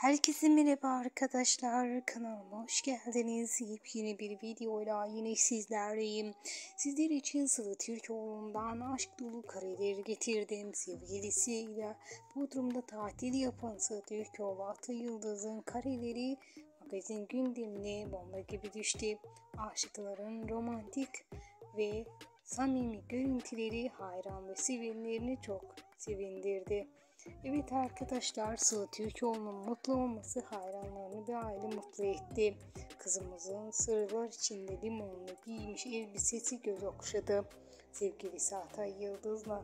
Herkese merhaba arkadaşlar, kanalıma hoş geldiniz. Yepyeni bir videoyla yine sizlerleyim. Sizler için Sıla Türkoğlu'ndan aşk dolu kareleri getirdim. Sevgilisiyle Bodrum'da tatil yapan Sıla Türkoğlu Atı Yıldız'ın kareleri magazin gündemine bomba gibi düştü. Aşıkların romantik ve samimi görüntüleri hayran ve sevenlerini çok sevindirdi. Evet arkadaşlar, Sıla Türkoğlu'nun mutlu olması hayranlarını bir aile mutlu etti. Kızımızın sırlar içinde limonlu giymiş elbisesi göz okşadı. Sevgilisi Atay Yıldız'la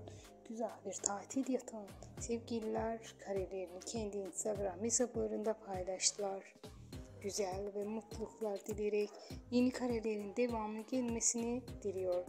güzel bir tatil yatan sevgililer karelerini kendi Instagram hesaplarında paylaştılar. Güzel ve mutluluklar dileyerek yeni karelerin devamlı gelmesini diliyor.